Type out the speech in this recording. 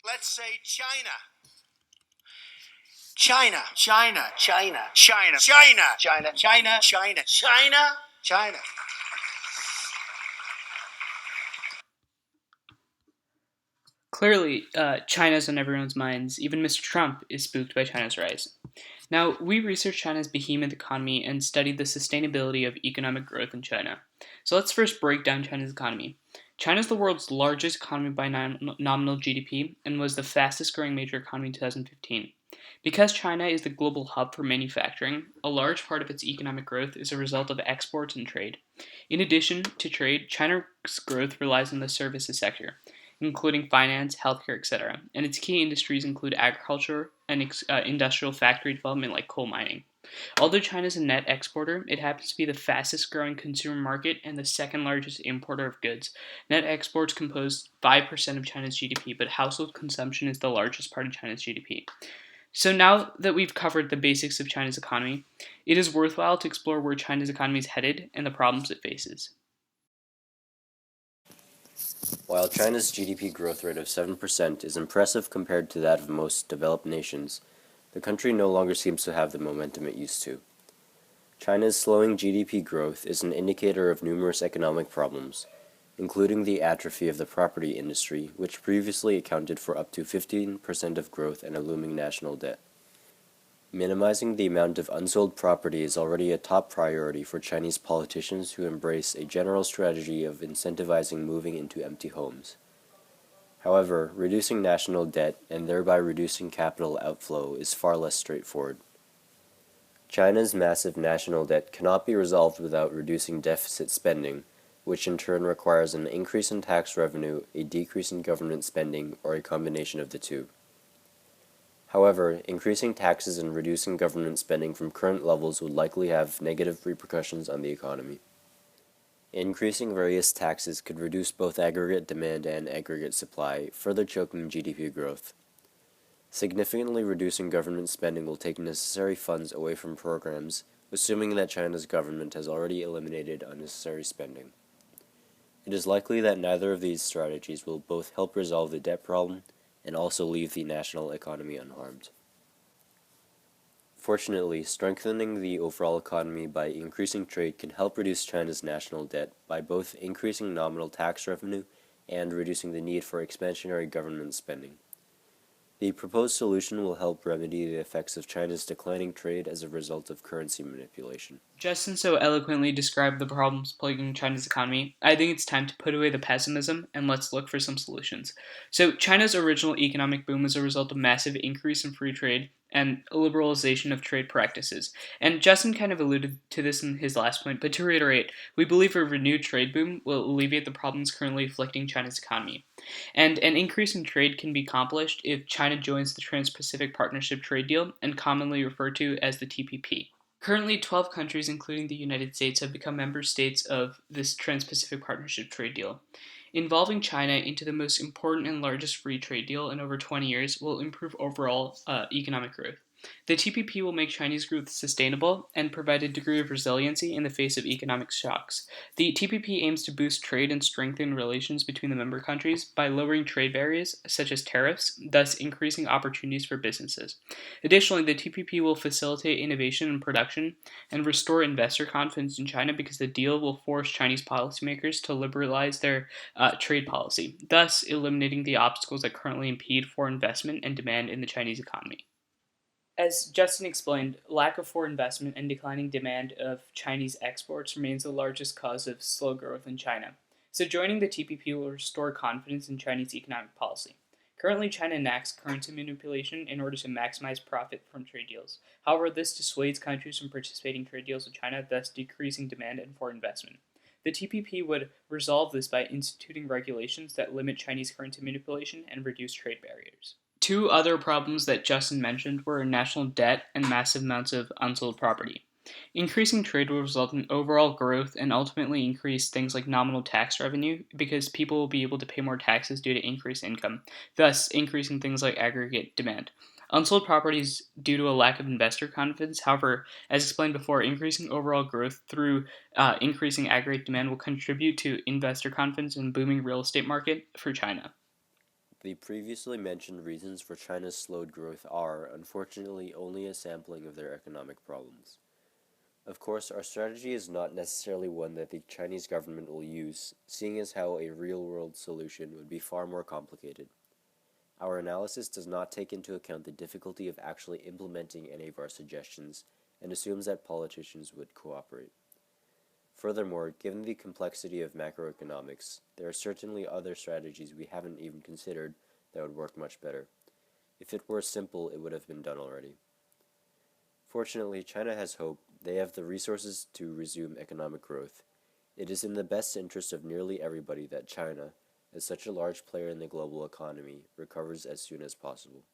Let's say China. China. China. China. China. China. China. China. China. China. China. Clearly, China's on everyone's minds. Even Mr. Trump is spooked by China's rise. Now, we researched China's behemoth economy and studied the sustainability of economic growth in China. So let's first break down China's economy. China is the world's largest economy by nominal GDP and was the fastest growing major economy in 2015. Because China is the global hub for manufacturing, a large part of its economic growth is a result of exports and trade. In addition to trade, China's growth relies on the services sector, including finance, healthcare, etc. And its key industries include agriculture and industrial factory development like coal mining. Although China is a net exporter, it happens to be the fastest growing consumer market and the second largest importer of goods. Net exports compose 5% of China's GDP, but household consumption is the largest part of China's GDP. So now that we've covered the basics of China's economy, it is worthwhile to explore where China's economy is headed and the problems it faces. While China's GDP growth rate of 7% is impressive compared to that of most developed nations, the country no longer seems to have the momentum it used to. China's slowing GDP growth is an indicator of numerous economic problems, including the atrophy of the property industry, which previously accounted for up to 15% of growth and a looming national debt. Minimizing the amount of unsold property is already a top priority for Chinese politicians who embrace a general strategy of incentivizing moving into empty homes. However, reducing national debt and thereby reducing capital outflow is far less straightforward. China's massive national debt cannot be resolved without reducing deficit spending, which in turn requires an increase in tax revenue, a decrease in government spending, or a combination of the two. However, increasing taxes and reducing government spending from current levels would likely have negative repercussions on the economy. Increasing various taxes could reduce both aggregate demand and aggregate supply, further choking GDP growth. Significantly reducing government spending will take necessary funds away from programs, assuming that China's government has already eliminated unnecessary spending. It is likely that neither of these strategies will both help resolve the debt problem and also leave the national economy unharmed. Fortunately, strengthening the overall economy by increasing trade can help reduce China's national debt by both increasing nominal tax revenue and reducing the need for expansionary government spending. The proposed solution will help remedy the effects of China's declining trade as a result of currency manipulation. Justin so eloquently described the problems plaguing China's economy, I think it's time to put away the pessimism and let's look for some solutions. So, China's original economic boom was a result of massive increase in free trade and a liberalization of trade practices. And Justin kind of alluded to this in his last point, but to reiterate, we believe a renewed trade boom will alleviate the problems currently afflicting China's economy. And an increase in trade can be accomplished if China joins the Trans-Pacific Partnership Trade Deal, and commonly referred to as the TPP. Currently, 12 countries, including the United States, have become member states of this Trans-Pacific Partnership Trade Deal. Involving China into the most important and largest free trade deal in over 20 years will improve overall economic growth. The TPP will make Chinese growth sustainable and provide a degree of resiliency in the face of economic shocks. The TPP aims to boost trade and strengthen relations between the member countries by lowering trade barriers, such as tariffs, thus increasing opportunities for businesses. Additionally, the TPP will facilitate innovation and production and restore investor confidence in China because the deal will force Chinese policymakers to liberalize their trade policy, thus eliminating the obstacles that currently impede foreign investment and demand in the Chinese economy. As Justin explained, lack of foreign investment and declining demand of Chinese exports remains the largest cause of slow growth in China. So joining the TPP will restore confidence in Chinese economic policy. Currently, China enacts currency manipulation in order to maximize profit from trade deals. However, this dissuades countries from participating in trade deals with China, thus decreasing demand and foreign investment. The TPP would resolve this by instituting regulations that limit Chinese currency manipulation and reduce trade barriers. Two other problems that Justin mentioned were national debt and massive amounts of unsold property. Increasing trade will result in overall growth and ultimately increase things like nominal tax revenue because people will be able to pay more taxes due to increased income, thus increasing things like aggregate demand. Unsold properties due to a lack of investor confidence, however, as explained before, increasing overall growth through increasing aggregate demand will contribute to investor confidence and booming real estate market for China. The previously mentioned reasons for China's slowed growth are, unfortunately, only a sampling of their economic problems. Of course, our strategy is not necessarily one that the Chinese government will use, seeing as how a real-world solution would be far more complicated. Our analysis does not take into account the difficulty of actually implementing any of our suggestions and assumes that politicians would cooperate. Furthermore, given the complexity of macroeconomics, there are certainly other strategies we haven't even considered that would work much better. If it were simple, it would have been done already. Fortunately, China has hope. They have the resources to resume economic growth. It is in the best interest of nearly everybody that China, as such a large player in the global economy, recovers as soon as possible.